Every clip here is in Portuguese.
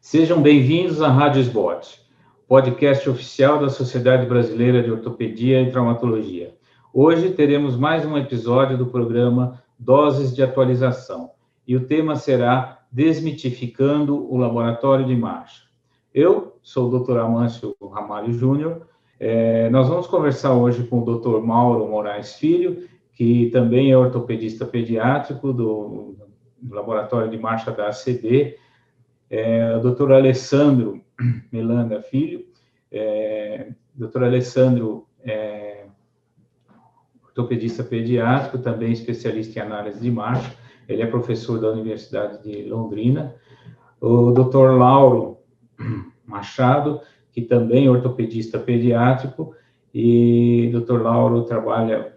Sejam bem-vindos à Rádio SBOT, podcast oficial da Sociedade Brasileira de Ortopedia e Traumatologia. Hoje teremos mais um episódio do programa Doses de Atualização e o tema será Desmitificando o Laboratório de Marcha. Eu sou o Dr. Amâncio Ramalho Júnior. Nós vamos conversar hoje com o Dr. Mauro Moraes Filho, que também é ortopedista pediátrico do Laboratório de Marcha da ACD, o Dr. Alessandro Melanda Filho. Dr. Alessandro é ortopedista pediátrico, também especialista em análise de marcha. Ele é professor da Universidade de Londrina. O Dr. Lauro Machado, que também é ortopedista pediátrico, e o Dr. Lauro trabalha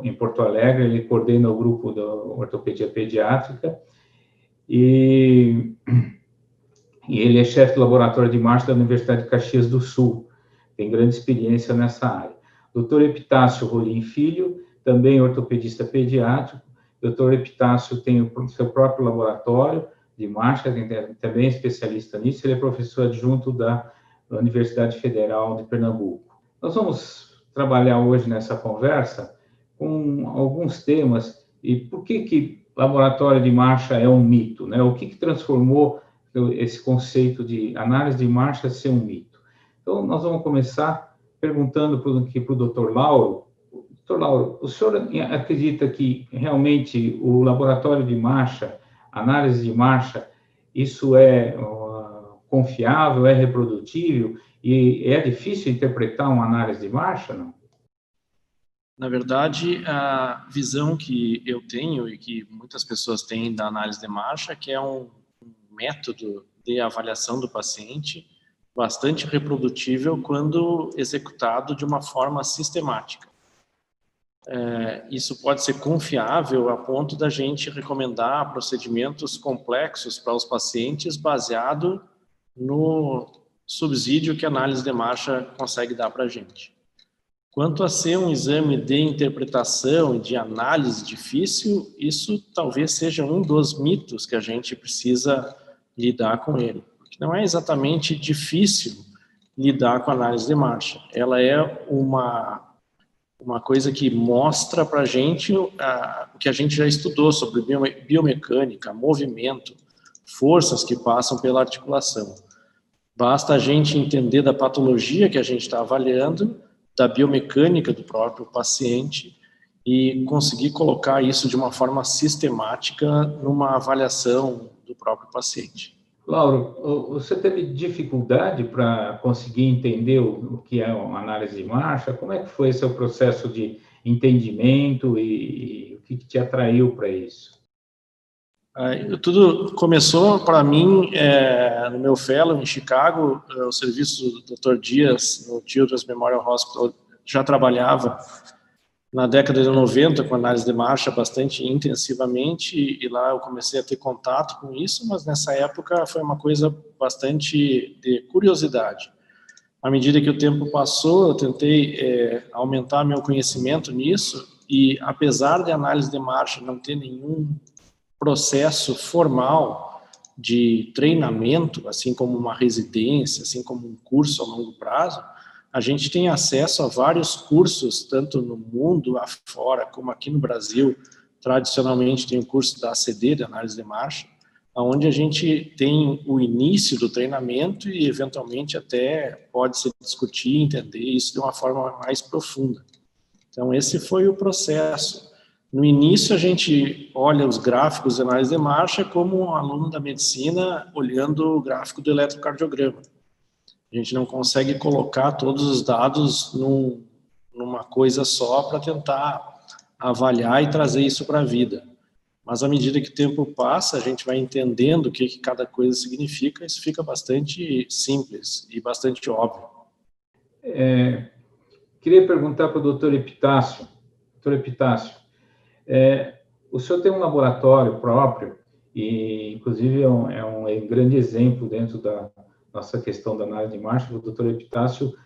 em Porto Alegre, ele coordena o grupo da ortopedia pediátrica, e ele é chefe do laboratório de marcha da Universidade de Caxias do Sul, tem grande experiência nessa área. Dr. Epitácio Rolim Filho, também ortopedista pediátrico. Dr. Epitácio tem o seu próprio laboratório de marcha, também é especialista nisso, ele é professor adjunto da Universidade Federal de Pernambuco. Nós vamos trabalhar hoje nessa conversa com alguns temas e por que laboratório de marcha é um mito, né? O que transformou esse conceito de análise de marcha ser um mito? Então, nós vamos começar perguntando para o Dr. Lauro. Dr. Lauro, o senhor acredita que realmente o laboratório de marcha, análise de marcha, isso é confiável, é reprodutível e é difícil interpretar uma análise de marcha, não? Na verdade, a visão que eu tenho e que muitas pessoas têm da análise de marcha é que é um método de avaliação do paciente bastante reprodutível quando executado de uma forma sistemática. Isso pode ser confiável a ponto da gente recomendar procedimentos complexos para os pacientes baseado no subsídio que a análise de marcha consegue dar para a gente. Quanto a ser um exame de interpretação e de análise difícil, isso talvez seja um dos mitos que a gente precisa lidar com ele. Porque não é exatamente difícil lidar com a análise de marcha. Ela é uma coisa que mostra para a gente o que a gente já estudou sobre biomecânica, movimento, forças que passam pela articulação. Basta a gente entender da patologia que a gente está avaliando, da biomecânica do próprio paciente e conseguir colocar isso de uma forma sistemática numa avaliação do próprio paciente. Lauro, você teve dificuldade para conseguir entender o que é uma análise de marcha? Como é que foi seu processo de entendimento e o que te atraiu para isso? Tudo começou para mim no meu fellow em Chicago. O serviço do Dr. Dias no Children's Memorial Hospital já trabalhava na década de 90 com análise de marcha bastante intensivamente e lá eu comecei a ter contato com isso, mas nessa época foi uma coisa bastante de curiosidade. À medida que o tempo passou, eu tentei aumentar meu conhecimento nisso e apesar de análise de marcha não ter nenhum processo formal de treinamento, assim como uma residência, assim como um curso a longo prazo, a gente tem acesso a vários cursos, tanto no mundo afora, como aqui no Brasil. Tradicionalmente tem o curso da ACD, de análise de marcha, onde a gente tem o início do treinamento e, eventualmente, até pode-se discutir e entender isso de uma forma mais profunda. Então, esse foi o processo. No início, a gente olha os gráficos de análise de marcha como um aluno da medicina olhando o gráfico do eletrocardiograma. A gente não consegue colocar todos os dados numa coisa só para tentar avaliar e trazer isso para a vida. Mas à medida que o tempo passa, a gente vai entendendo o que cada coisa significa, isso fica bastante simples e bastante óbvio. Queria perguntar para o Dr. Epitácio. Dr. Epitácio, o senhor tem um laboratório próprio e, inclusive, é um grande exemplo dentro da nossa questão da análise de marcha. O Dr. Epitácio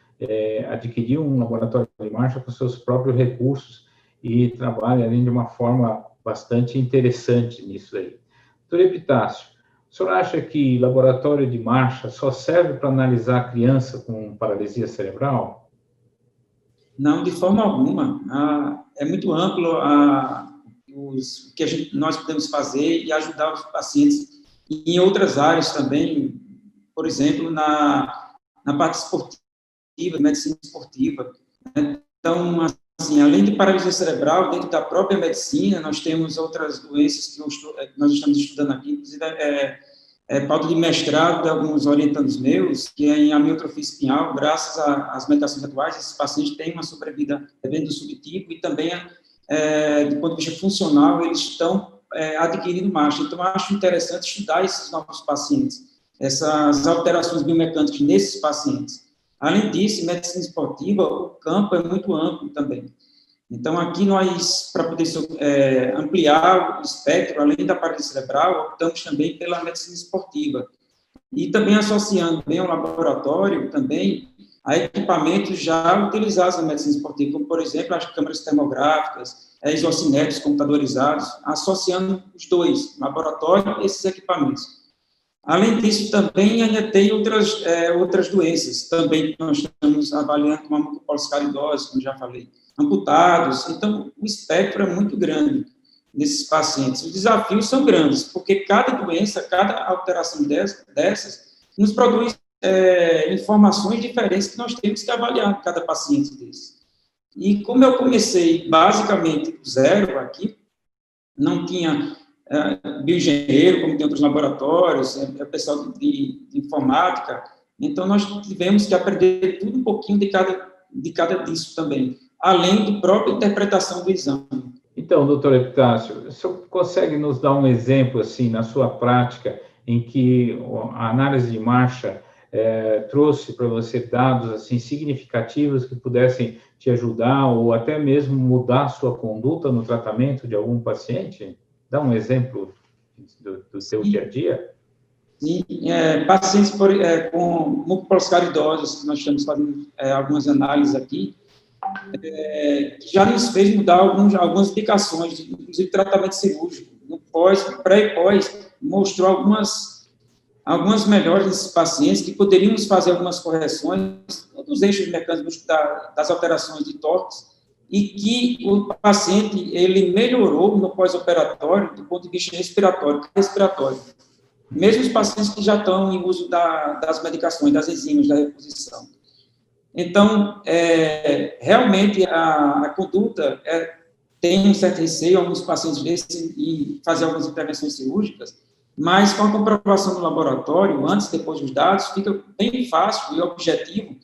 adquiriu um laboratório de marcha com seus próprios recursos e trabalha ali de uma forma bastante interessante nisso aí. Dr. Epitácio, O senhor acha que laboratório de marcha só serve para analisar a criança com paralisia cerebral? Não, de forma alguma. É muito amplo o que nós podemos fazer e ajudar os pacientes em outras áreas também, por exemplo, na parte esportiva, medicina esportiva. Então, assim, além de paralisia cerebral, dentro da própria medicina, nós temos outras doenças que nós estamos estudando aqui, inclusive pauta de mestrado de alguns orientandos meus, que é em amiotrofia espinhal. Graças às medicações atuais, esses pacientes têm uma sobrevida dentro do subtipo e também, do ponto de vista funcional, eles estão adquirindo marcha. Então, eu acho interessante estudar esses novos pacientes, essas alterações biomecânicas nesses pacientes. Além disso, em medicina esportiva, o campo é muito amplo também. Então, aqui nós, para poder ampliar o espectro, além da paralisia cerebral, optamos também pela medicina esportiva. E também associando bem ao laboratório, também, a equipamentos já utilizados na medicina esportiva, como, por exemplo, as câmeras termográficas, isocinéticos computadorizados, associando os dois, laboratório e esses equipamentos. Além disso, também ainda tem outras doenças, também que nós estamos avaliando, como a mucopolissacaridose, como já falei, amputados. Então, o espectro é muito grande nesses pacientes. Os desafios são grandes, porque cada doença, cada alteração dessas, nos produz informações diferentes que nós temos que avaliar em cada paciente desse. E como eu comecei basicamente do zero aqui, não tinha bioengenheiro, como tem outros laboratórios, pessoal de informática, então nós tivemos que aprender tudo um pouquinho de cada disso também, além da própria interpretação do exame. Então, doutor Epitácio, o senhor consegue nos dar um exemplo, assim, na sua prática, em que a análise de marcha trouxe para você dados, assim, significativos que pudessem te ajudar ou até mesmo mudar a sua conduta no tratamento de algum paciente? Dá um exemplo do seu dia a dia? Sim, pacientes com mucopolissacaridose, que nós estamos fazendo algumas análises aqui, já nos fez mudar algumas indicações, inclusive tratamento cirúrgico. No pré e pós, mostrou algumas melhoras nesses pacientes, que poderíamos fazer algumas correções dos eixos mecânicos das alterações de tórax, e que o paciente ele melhorou no pós-operatório do ponto de vista respiratório. Mesmo os pacientes que já estão em uso das medicações, das enzimas da reposição. Então, realmente, a conduta tem um certo receio, alguns pacientes desses, em fazer algumas intervenções cirúrgicas, mas com a comprovação no laboratório, antes e depois dos dados, fica bem fácil e objetivo,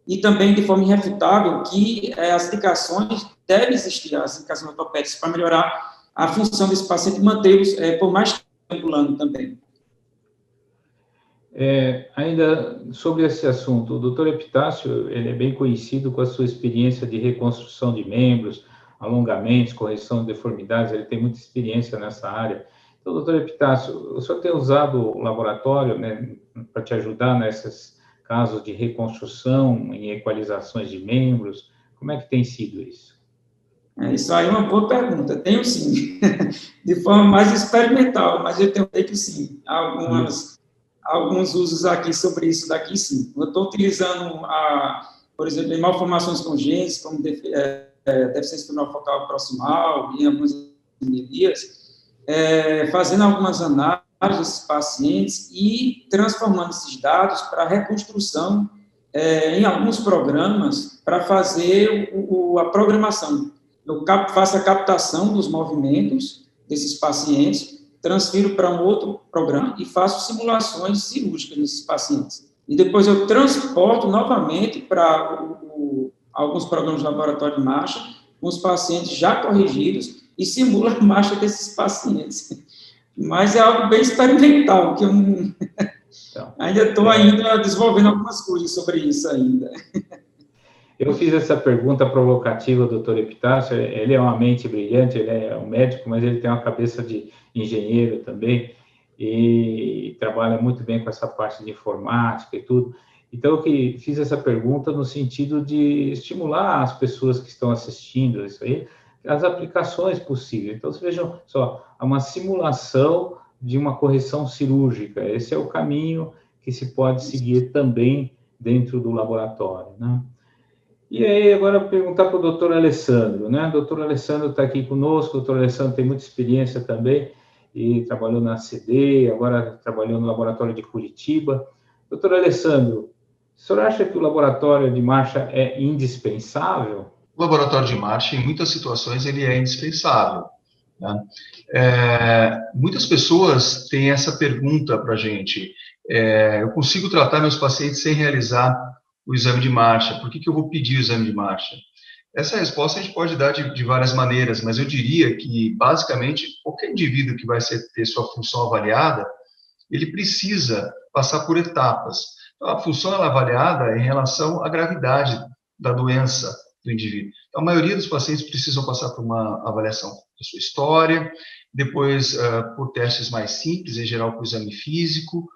e também de forma irrefutável, que as indicações devem existir, as indicações ortopédicas, para melhorar a função desse paciente e mantê-los por mais tempo ambulando também. Ainda sobre esse assunto, o doutor Epitácio, ele é bem conhecido com a sua experiência de reconstrução de membros, alongamentos, correção de deformidades, ele tem muita experiência nessa área. Então, doutor Epitácio, o senhor tem usado o laboratório, né, para te ajudar nesses casos de reconstrução, em equalizações de membros? Como é que tem sido isso? Isso aí é uma boa pergunta. Tenho sim, de forma mais experimental, mas eu tenho feito sim, alguns usos aqui sobre isso daqui, sim. Eu estou utilizando, por exemplo, em malformações congênitas, como deficiência espinal focal proximal e algumas anemias, fazendo algumas análises desses pacientes e transformando esses dados para reconstrução em alguns programas para fazer a programação. Eu faço a captação dos movimentos desses pacientes, transfiro para um outro programa e faço simulações cirúrgicas nesses pacientes. E depois eu transporto novamente para alguns programas de laboratório de marcha, com os pacientes já corrigidos, e simulo a marcha desses pacientes. Mas é algo bem experimental, que eu ainda estou desenvolvendo algumas coisas sobre isso ainda. Eu fiz essa pergunta provocativa ao doutor Epitácio. Ele é uma mente brilhante, ele é um médico, mas ele tem uma cabeça de engenheiro também, e trabalha muito bem com essa parte de informática e tudo. Então, eu fiz essa pergunta no sentido de estimular as pessoas que estão assistindo isso aí, as aplicações possíveis. Então, vocês vejam só, há uma simulação de uma correção cirúrgica. Esse é o caminho que se pode seguir também dentro do laboratório, né? E aí, agora perguntar para o doutor Alessandro, né? O doutor Alessandro está aqui conosco, o doutor Alessandro tem muita experiência também, e trabalhou na CD, agora trabalhou no laboratório de Curitiba. Doutor Alessandro, o senhor acha que o laboratório de marcha é indispensável? O laboratório de marcha, em muitas situações, ele é indispensável, né? Muitas pessoas têm essa pergunta para a gente: eu consigo tratar meus pacientes sem realizar o exame de marcha, por que eu vou pedir o exame de marcha? Essa resposta a gente pode dar de várias maneiras, mas eu diria que, basicamente, qualquer indivíduo que vai ter sua função avaliada, ele precisa passar por etapas. Então, a função é avaliada em relação à gravidade da doença do indivíduo. Então, a maioria dos pacientes precisam passar por uma avaliação da sua história, depois por testes mais simples, em geral por exame físico,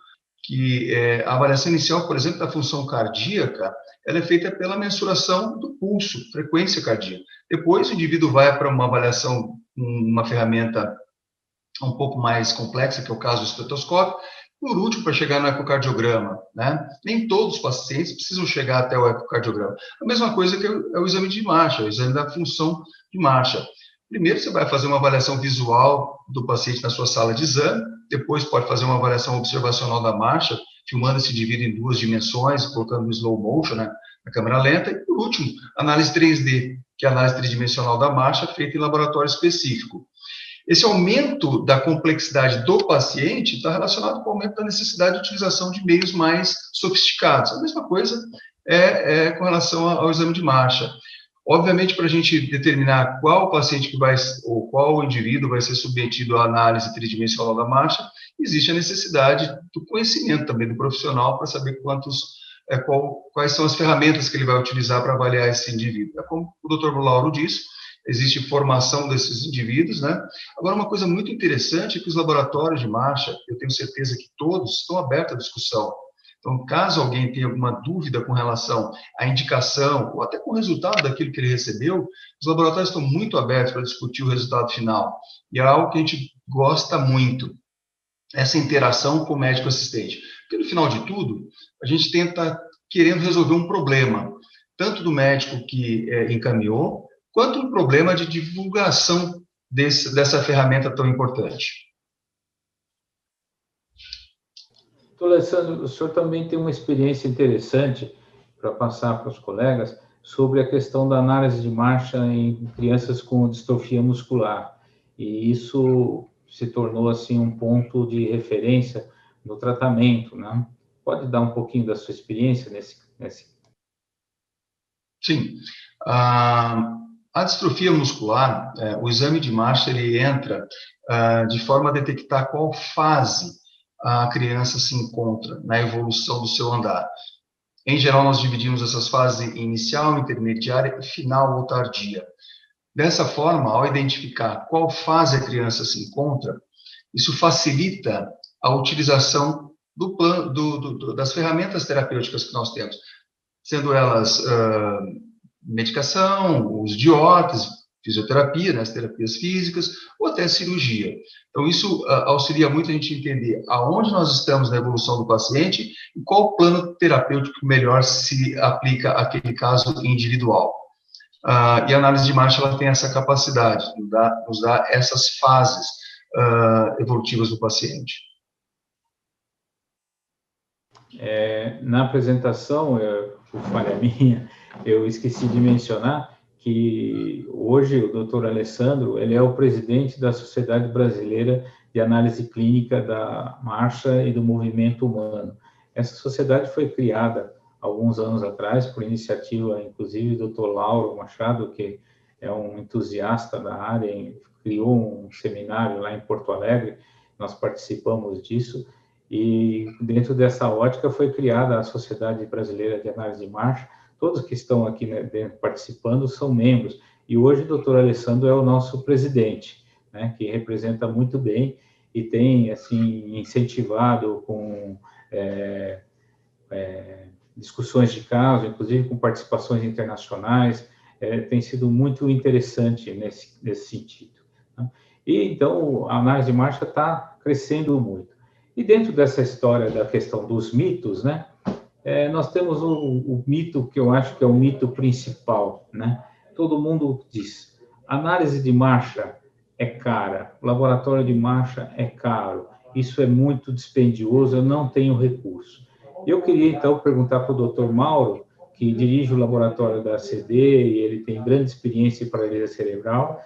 que a avaliação inicial, por exemplo, da função cardíaca, ela é feita pela mensuração do pulso, frequência cardíaca. Depois o indivíduo vai para uma avaliação, uma ferramenta um pouco mais complexa, que é o caso do estetoscópio, por último, para chegar no ecocardiograma, né? Nem todos os pacientes precisam chegar até o ecocardiograma. A mesma coisa que é o exame de marcha, o exame da função de marcha. Primeiro, você vai fazer uma avaliação visual do paciente na sua sala de exame, depois pode fazer uma avaliação observacional da marcha, filmando esse indivíduo em 2 dimensões, colocando no slow motion, né, na câmera lenta, e por último, análise 3D, que é a análise tridimensional da marcha, feita em laboratório específico. Esse aumento da complexidade do paciente está relacionado com o aumento da necessidade de utilização de meios mais sofisticados. A mesma coisa com relação ao exame de marcha. Obviamente, para a gente determinar qual paciente ou qual indivíduo vai ser submetido à análise tridimensional da marcha, existe a necessidade do conhecimento também do profissional para saber quais são as ferramentas que ele vai utilizar para avaliar esse indivíduo. É como o Dr. Lauro disse, existe formação desses indivíduos, né? Agora, uma coisa muito interessante é que os laboratórios de marcha, eu tenho certeza que todos estão abertos à discussão. Então, caso alguém tenha alguma dúvida com relação à indicação ou até com o resultado daquilo que ele recebeu, os laboratórios estão muito abertos para discutir o resultado final. E é algo que a gente gosta muito, essa interação com o médico assistente. Porque, no final de tudo, a gente tenta querendo resolver um problema, tanto do médico que encaminhou, quanto um problema de divulgação dessa ferramenta tão importante. Doutor Alessandro, o senhor também tem uma experiência interessante para passar para os colegas sobre a questão da análise de marcha em crianças com distrofia muscular. E isso se tornou, assim, um ponto de referência no tratamento, né? Pode dar um pouquinho da sua experiência nesse... Sim. A distrofia muscular, o exame de marcha, ele entra de forma a detectar qual fase a criança se encontra na evolução do seu andar. Em geral, nós dividimos essas fases em inicial, intermediária e final ou tardia. Dessa forma, ao identificar qual fase a criança se encontra, isso facilita a utilização das ferramentas terapêuticas que nós temos, sendo elas medicação, uso de órtese, fisioterapia, né, as terapias físicas, ou até cirurgia. Então, isso auxilia muito a gente entender aonde nós estamos na evolução do paciente e qual plano terapêutico melhor se aplica àquele caso individual. E a análise de marcha, ela tem essa capacidade, nos dá essas fases evolutivas do paciente. Na apresentação, por falha minha, eu esqueci de mencionar que hoje o Dr. Alessandro, ele é o presidente da Sociedade Brasileira de Análise Clínica da Marcha e do Movimento Humano. Essa sociedade foi criada alguns anos atrás por iniciativa, inclusive, do Dr. Lauro Machado, que é um entusiasta da área, criou um seminário lá em Porto Alegre, nós participamos disso, e dentro dessa ótica foi criada a Sociedade Brasileira de Análise de Marcha. Todos que estão aqui, né, participando são membros, e hoje o doutor Alessandro é o nosso presidente, né, que representa muito bem e tem, assim, incentivado com discussões de caso, inclusive com participações internacionais, tem sido muito interessante nesse sentido, né? E então a análise de marcha está crescendo muito. E dentro dessa história da questão dos mitos, né, nós temos o mito que eu acho que é o mito principal, né? Todo mundo diz, análise de marcha é cara, laboratório de marcha é caro, isso é muito dispendioso, eu não tenho recurso. Eu queria, então, perguntar para o Dr. Mauro, que dirige o laboratório da ACD, e ele tem grande experiência em paralisia cerebral,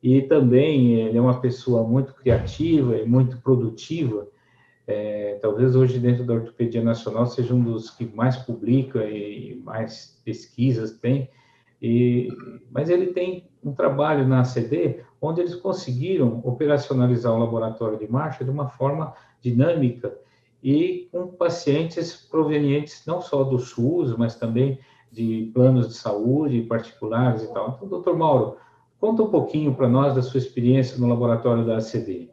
e também ele é uma pessoa muito criativa e muito produtiva. Talvez hoje, dentro da Ortopedia Nacional, seja um dos que mais publica e mais pesquisas tem, mas ele tem um trabalho na ACD, onde eles conseguiram operacionalizar o laboratório de marcha de uma forma dinâmica e com pacientes provenientes não só do SUS, mas também de planos de saúde particulares e tal. Então, doutor Mauro, conta um pouquinho para nós da sua experiência no laboratório da ACD.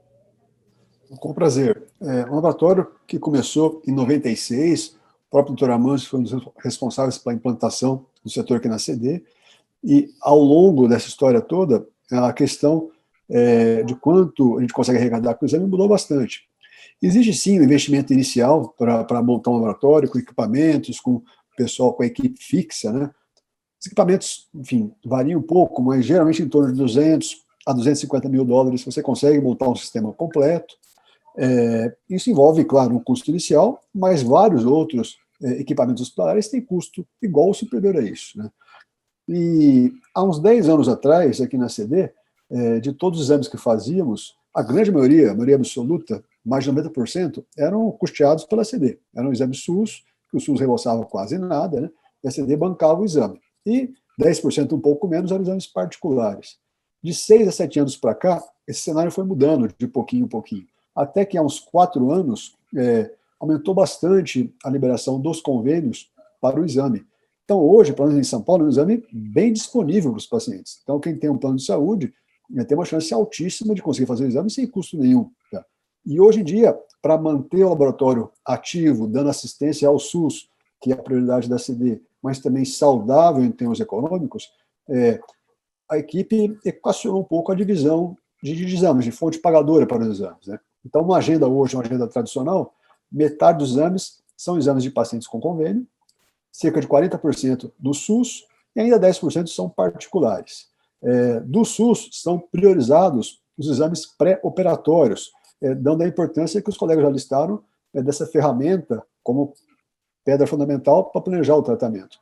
Com prazer. Um laboratório que começou em 96, o próprio Dr. Amâncio foi um dos responsáveis pela implantação do setor aqui na ACD, e ao longo dessa história toda, a questão de quanto a gente consegue arrecadar com o exame mudou bastante. Existe sim um investimento inicial para montar um laboratório com equipamentos, com pessoal, com a equipe fixa, né? Os equipamentos, enfim, variam um pouco, mas geralmente em torno de 200 a 250 mil dólares você consegue montar um sistema completo. Isso envolve, claro, um custo inicial, mas vários outros equipamentos hospitalares têm custo igual ou superior a isso, né? E há uns 10 anos atrás, aqui na CD, de todos os exames que fazíamos, a grande maioria, a maioria absoluta, mais de 90%, eram custeados pela CD. Eram exames SUS, que o SUS reembolsava quase nada, né? E a CD bancava o exame. E 10%, um pouco menos, eram exames particulares. De 6 a 7 anos para cá, esse cenário foi mudando de pouquinho em pouquinho. Até que há uns 4 anos, aumentou bastante a liberação dos convênios para o exame. Então, hoje, pelo menos em São Paulo, é um exame bem disponível para os pacientes. Então, quem tem um plano de saúde tem uma chance altíssima de conseguir fazer o exame sem custo nenhum. Tá? E hoje em dia, para manter o laboratório ativo, dando assistência ao SUS, que é a prioridade da CD, mas também saudável em termos econômicos, a equipe equacionou um pouco a divisão de exames, de fonte pagadora para os exames, né? Então, uma agenda hoje, uma agenda tradicional, metade dos exames são exames de pacientes com convênio, cerca de 40% do SUS e ainda 10% são particulares. Do SUS são priorizados os exames pré-operatórios, dando a importância que os colegas já listaram dessa ferramenta como pedra fundamental para planejar o tratamento.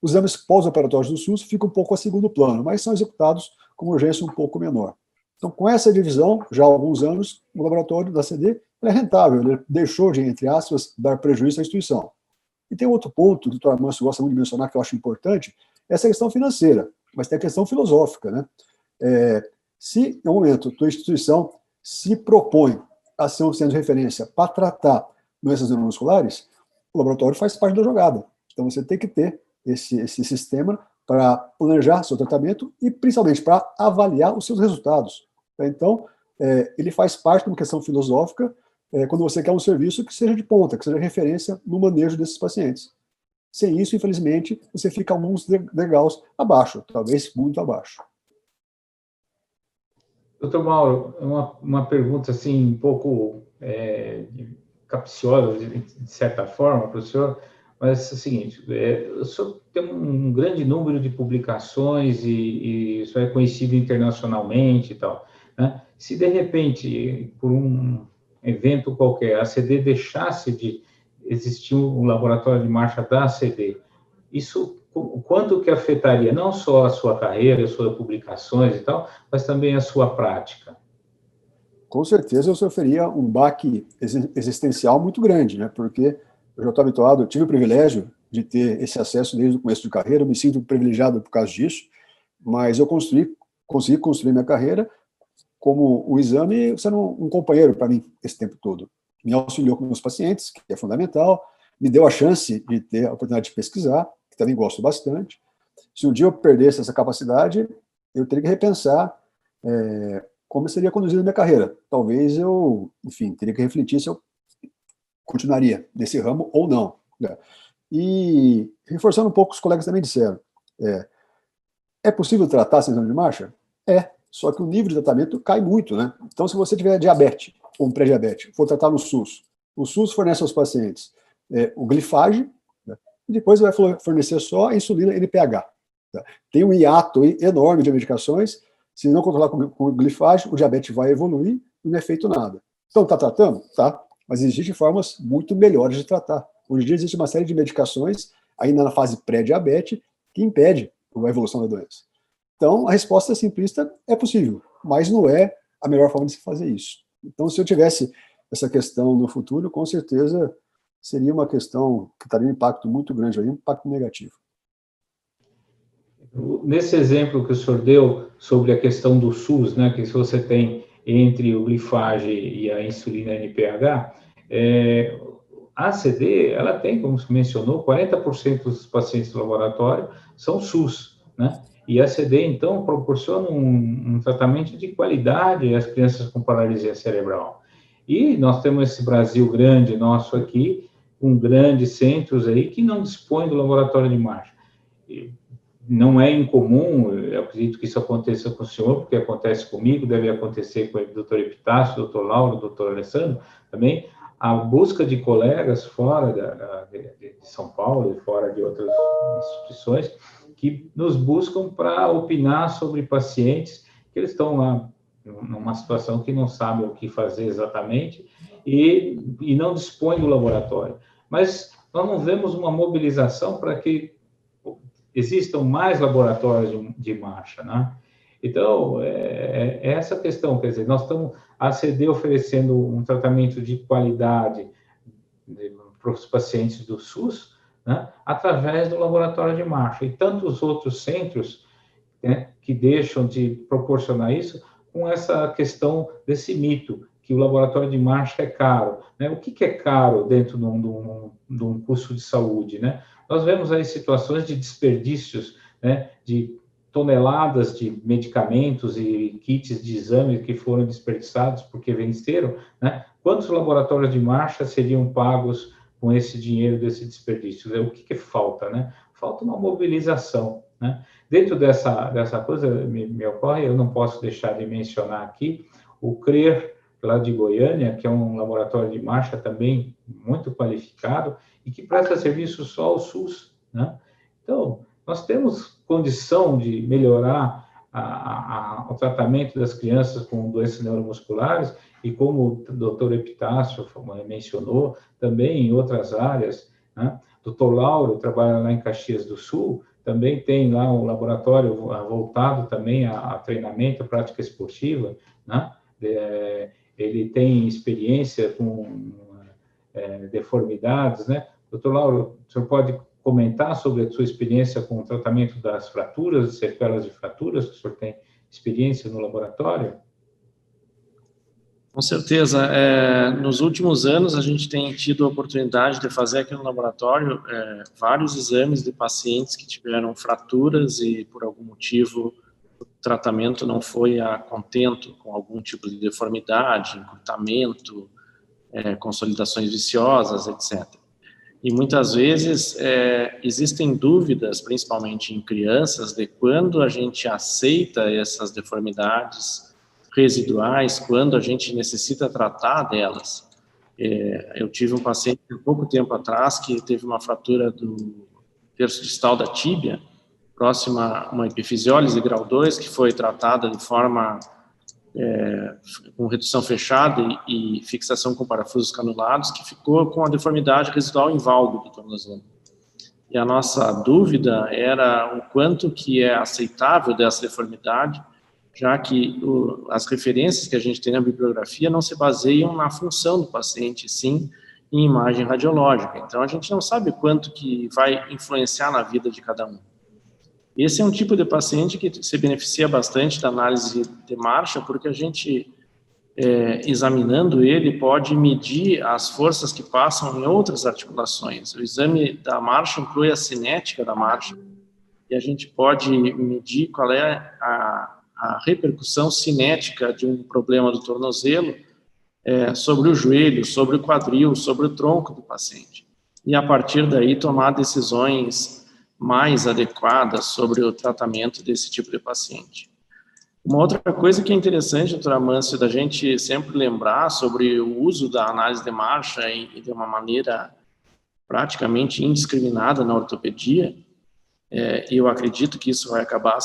Os exames pós-operatórios do SUS ficam um pouco a segundo plano, mas são executados com urgência um pouco menor. Então, com essa divisão, já há alguns anos, o laboratório da CD é rentável, ele deixou de, entre aspas, dar prejuízo à instituição. E tem outro ponto, que o Dr. Amâncio gosta muito de mencionar, que eu acho importante, essa questão financeira, mas tem a questão filosófica, né? Se, em um momento, a tua instituição se propõe a ser um centro de referência para tratar doenças neuromusculares, o laboratório faz parte da jogada. Então, você tem que ter esse sistema para planejar seu tratamento e, principalmente, para avaliar os seus resultados. Então, ele faz parte de uma questão filosófica quando você quer um serviço que seja de ponta, que seja referência no manejo desses pacientes. Sem isso, infelizmente, você fica alguns degraus abaixo, talvez muito abaixo. Doutor Mauro, uma pergunta assim, um pouco capciosa, de certa forma, para o senhor, mas é o seguinte, o senhor tem um grande número de publicações e isso é conhecido internacionalmente e tal, né? Se, de repente, por um evento qualquer, a ACD deixasse de existir um laboratório de marcha da ACD, isso, quanto que afetaria não só a sua carreira, as suas publicações e tal, mas também a sua prática? Com certeza eu sofreria um baque existencial muito grande, né? Porque eu já estou habituado, eu tive o privilégio de ter esse acesso desde o começo de carreira, eu me sinto privilegiado por causa disso, mas eu consegui construir minha carreira como o exame sendo um companheiro para mim esse tempo todo. Me auxiliou com meus pacientes, que é fundamental, me deu a chance de ter a oportunidade de pesquisar, que também gosto bastante. Se um dia eu perdesse essa capacidade, eu teria que repensar como seria conduzido a minha carreira. Talvez eu, enfim, teria que refletir se eu continuaria nesse ramo ou não. Né? E, reforçando um pouco, os colegas também disseram, é possível tratar sem exame de marcha? só que o nível de tratamento cai muito, né? Então, se você tiver diabetes ou um pré-diabetes, for tratar no SUS, o SUS fornece aos pacientes o glifage, né? E depois vai fornecer só a insulina NPH. Tá? Tem um hiato enorme de medicações, se não controlar com o glifage, o diabetes vai evoluir e não é feito nada. Então, está tratando? Tá. Mas existem formas muito melhores de tratar. Hoje em dia existe uma série de medicações, ainda na fase pré-diabetes, que impede a evolução da doença. Então, a resposta simplista é possível, mas não é a melhor forma de se fazer isso. Então, se eu tivesse essa questão no futuro, com certeza seria uma questão que teria um impacto muito grande, um impacto negativo. Nesse exemplo que o senhor deu sobre a questão do SUS, né, que se você tem entre o glifage e a insulina NPH, a ACD, ela tem, como se mencionou, 40% dos pacientes do laboratório são SUS, né? E a ACD, então, proporciona um tratamento de qualidade às crianças com paralisia cerebral. E nós temos esse Brasil grande nosso aqui, com grandes centros aí que não dispõem do laboratório de marcha. Não é incomum, eu acredito que isso aconteça com o senhor, porque acontece comigo, deve acontecer com o doutor Epitácio, doutor Lauro, doutor Alessandro, também, a busca de colegas fora de São Paulo e fora de outras instituições, que nos buscam para opinar sobre pacientes que eles estão lá numa situação que não sabem o que fazer exatamente e não dispõem do laboratório. Mas nós não vemos uma mobilização para que existam mais laboratórios de marcha, né? Então, é essa questão, quer dizer, nós estamos, a ACD oferecendo um tratamento de qualidade para os pacientes do SUS, né, através do laboratório de marcha, e tantos outros centros, né, que deixam de proporcionar isso com essa questão desse mito, que o laboratório de marcha é caro, né? O que é caro dentro de um custo de saúde, né? Nós vemos aí situações de desperdícios, né, de toneladas de medicamentos e kits de exame que foram desperdiçados porque venceram, né? Quantos laboratórios de marcha seriam pagos com esse dinheiro desse desperdício? O que falta, né? Falta uma mobilização, né? Dentro dessa coisa, me ocorre, eu não posso deixar de mencionar aqui, o CRER, lá de Goiânia, que é um laboratório de marcha também muito qualificado e que presta serviço só ao SUS, né? Então, nós temos condição de melhorar o tratamento das crianças com doenças neuromusculares e como o doutor Epitácio mencionou, também em outras áreas, né? Doutor Lauro trabalha lá em Caxias do Sul, também tem lá um laboratório voltado também a treinamento, a prática esportiva, né? Ele tem experiência com deformidades, né? Doutor Lauro, o senhor pode comentar sobre a sua experiência com o tratamento das fraturas, sequelas de fraturas, que o senhor tem experiência no laboratório? Com certeza. Nos últimos anos, a gente tem tido a oportunidade de fazer aqui no laboratório vários exames de pacientes que tiveram fraturas e, por algum motivo, o tratamento não foi a contento, com algum tipo de deformidade, encurtamento, consolidações viciosas, etc. E muitas vezes existem dúvidas, principalmente em crianças, de quando a gente aceita essas deformidades residuais, quando a gente necessita tratar delas. Eu tive um paciente há pouco tempo atrás que teve uma fratura do terço distal da tíbia, próxima a uma epifisiólise grau 2, que foi tratada de forma com redução fechada e fixação com parafusos canulados, que ficou com a deformidade residual em valgo do tornozelo. E a nossa dúvida era o quanto que é aceitável dessa deformidade, já que as referências que a gente tem na bibliografia não se baseiam na função do paciente, sim em imagem radiológica. Então, a gente não sabe quanto que vai influenciar na vida de cada um. Esse é um tipo de paciente que se beneficia bastante da análise de marcha, porque a gente, examinando ele, pode medir as forças que passam em outras articulações. O exame da marcha inclui a cinética da marcha, e a gente pode medir qual é a repercussão cinética de um problema do tornozelo sobre o joelho, sobre o quadril, sobre o tronco do paciente. E, a partir daí, tomar decisões mais adequadas sobre o tratamento desse tipo de paciente. Uma outra coisa que é interessante, doutor Amâncio, da gente sempre lembrar sobre o uso da análise de marcha e de uma maneira praticamente indiscriminada na ortopedia, e eu acredito que isso vai acabar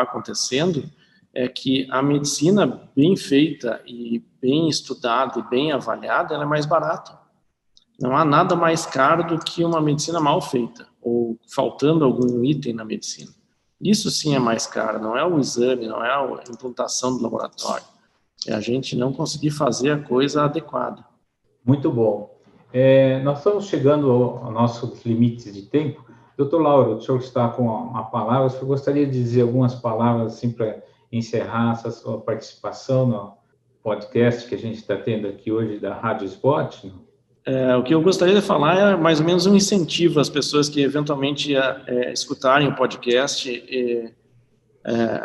acontecendo, é que a medicina bem feita e bem estudada e bem avaliada, ela é mais barata. Não há nada mais caro do que uma medicina mal feita, ou faltando algum item na medicina. Isso sim é mais caro, não é o exame, não é a implantação do laboratório. É a gente não conseguir fazer a coisa adequada. Muito bom. Nós estamos chegando aos nossos limites de tempo. Doutor Lauro, o senhor está com a palavra, o senhor gostaria de dizer algumas palavras assim, para encerrar essa sua participação no podcast que a gente está tendo aqui hoje da Rádio Spot? O que eu gostaria de falar é mais ou menos um incentivo às pessoas que eventualmente escutarem o podcast.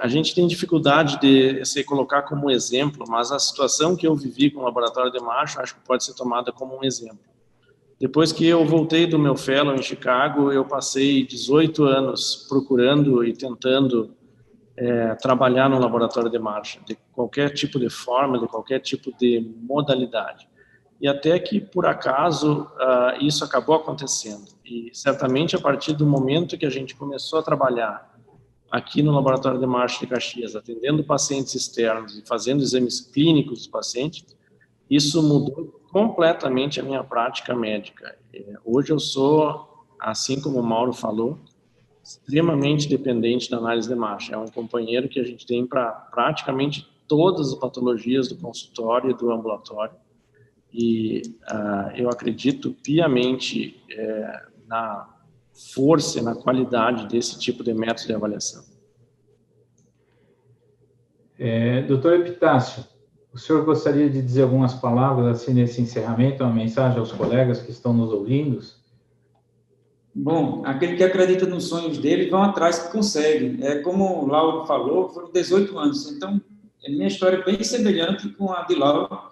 A gente tem dificuldade de se colocar como exemplo, mas a situação que eu vivi com o laboratório de marcha acho que pode ser tomada como um exemplo. Depois que eu voltei do meu fellow em Chicago, eu passei 18 anos procurando e tentando trabalhar no laboratório de marcha, de qualquer tipo de forma, de qualquer tipo de modalidade. E até que, por acaso, isso acabou acontecendo. E certamente a partir do momento que a gente começou a trabalhar aqui no laboratório de marcha de Caxias, atendendo pacientes externos e fazendo exames clínicos dos pacientes, isso mudou completamente a minha prática médica. Hoje eu sou, assim como o Mauro falou, extremamente dependente da análise de marcha. É um companheiro que a gente tem para praticamente todas as patologias do consultório e do ambulatório. E eu acredito piamente na força e na qualidade desse tipo de método de avaliação. Doutor Epitácio, o senhor gostaria de dizer algumas palavras assim nesse encerramento, uma mensagem aos colegas que estão nos ouvindo? Bom, aquele que acredita nos sonhos dele, vão atrás que consegue. Como o Lauro falou, foram 18 anos. Então, a minha história é bem semelhante com a de Lauro.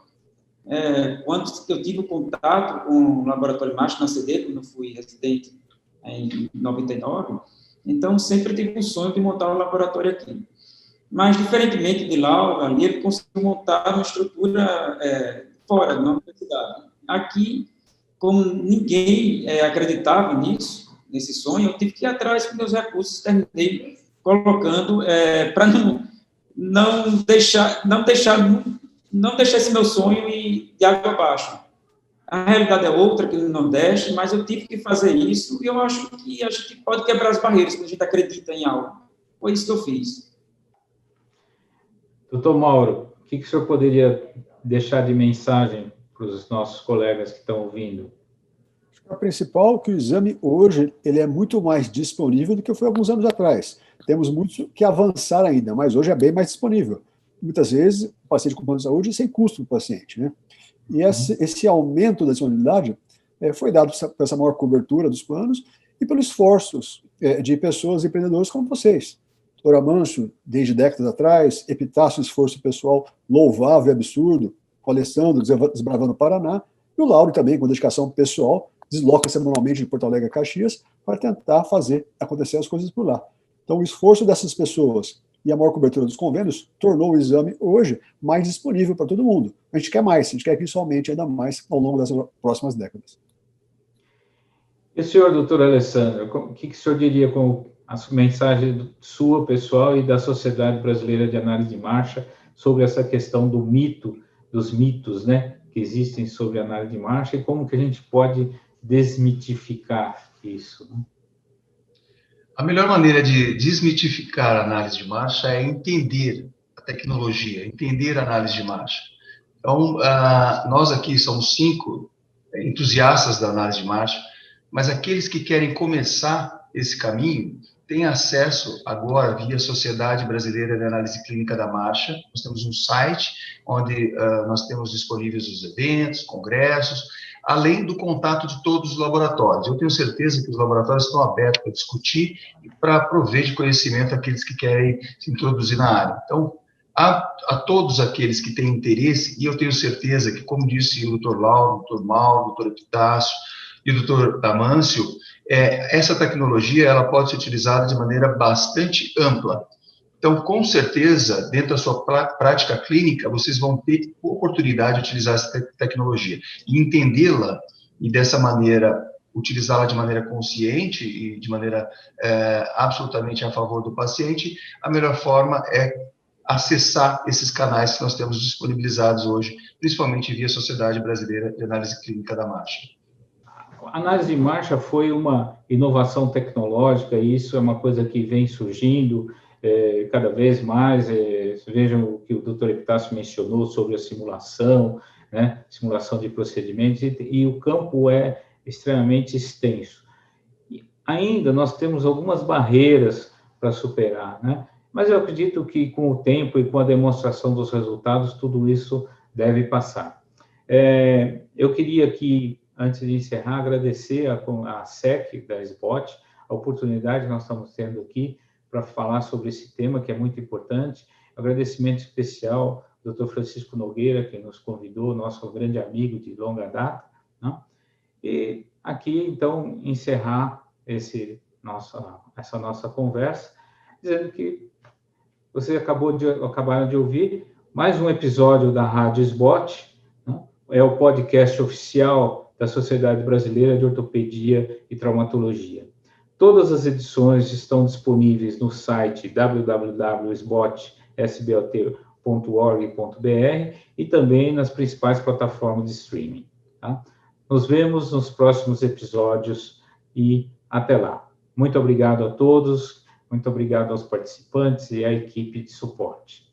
Quando eu tive o contato com o Laboratório Marcha na CD, quando eu fui residente em 99, então sempre tive o sonho de montar um laboratório aqui. Mas, diferentemente de Lauro, ali ele conseguiu montar uma estrutura fora da universidade. Aqui, como ninguém acreditava nesse sonho, eu tive que ir atrás com meus recursos, terminei colocando para não deixar esse meu sonho ir de água abaixo. A realidade é outra aqui no Nordeste, mas eu tive que fazer isso e eu acho que a gente pode quebrar as barreiras quando a gente acredita em algo. Foi isso que eu fiz. Doutor Mauro, o que o senhor poderia deixar de mensagem para os nossos colegas que estão ouvindo? A principal é que o exame hoje ele é muito mais disponível do que foi alguns anos atrás. Temos muito que avançar ainda, mas hoje é bem mais disponível. Muitas vezes, o paciente com plano de saúde sem custo para o paciente, né? E esse aumento da disponibilidade foi dado por essa maior cobertura dos planos e pelos esforços de pessoas empreendedores como vocês. Doutor Amâncio, desde décadas atrás, Epitácio, esforço pessoal louvável e absurdo, com o Alessandro, desbravando o Paraná, e o Lauro também, com dedicação pessoal, desloca semanalmente de Porto Alegre a Caxias para tentar fazer acontecer as coisas por lá. Então, o esforço dessas pessoas e a maior cobertura dos convênios tornou o exame hoje mais disponível para todo mundo. A gente quer mais, a gente quer que isso aumente ainda mais ao longo das próximas décadas. E o senhor, doutor Alessandro, o que o senhor diria com a mensagem sua, pessoal, e da Sociedade Brasileira de Análise de Marcha sobre essa questão do mito, dos mitos, né, que existem sobre a análise de marcha e como que a gente pode desmitificar isso, né? A melhor maneira de desmitificar a análise de marcha é entender a tecnologia, entender a análise de marcha. Então, nós aqui somos 5 entusiastas da análise de marcha, mas aqueles que querem começar esse caminho têm acesso agora via Sociedade Brasileira de Análise Clínica da Marcha. Nós temos um site onde nós temos disponíveis os eventos, congressos, além do contato de todos os laboratórios. Eu tenho certeza que os laboratórios estão abertos para discutir e para prover de conhecimento aqueles que querem se introduzir na área. Então, a todos aqueles que têm interesse, e eu tenho certeza que, como disse o Dr. Lauro, o Dr. Mauro, o Dr. Epitácio e o Dr. Amâncio, essa tecnologia ela pode ser utilizada de maneira bastante ampla. Então, com certeza, dentro da sua prática clínica, vocês vão ter oportunidade de utilizar essa tecnologia e entendê-la, e dessa maneira, utilizá-la de maneira consciente e de maneira absolutamente a favor do paciente. A melhor forma é acessar esses canais que nós temos disponibilizados hoje, principalmente via Sociedade Brasileira de Análise Clínica da Marcha. A análise de marcha foi uma inovação tecnológica, e isso é uma coisa que vem surgindo cada vez mais. Vejam o que o Dr. Epitácio mencionou sobre a simulação, né? Simulação de procedimentos, e o campo é extremamente extenso. E ainda nós temos algumas barreiras para superar, né? Mas eu acredito que com o tempo e com a demonstração dos resultados, tudo isso deve passar. Eu queria aqui, antes de encerrar, agradecer a SEC da SBOT, a oportunidade que nós estamos tendo aqui para falar sobre esse tema, que é muito importante. Agradecimento especial ao Dr. Francisco Nogueira, que nos convidou, nosso grande amigo de longa data, né? E aqui, então, encerrar essa nossa conversa, dizendo que vocês acabaram de ouvir mais um episódio da Rádio SBOT, né? É o podcast oficial da Sociedade Brasileira de Ortopedia e Traumatologia. Todas as edições estão disponíveis no site www.sbot.org.br e também nas principais plataformas de streaming. Tá? Nos vemos nos próximos episódios e até lá. Muito obrigado a todos, muito obrigado aos participantes e à equipe de suporte.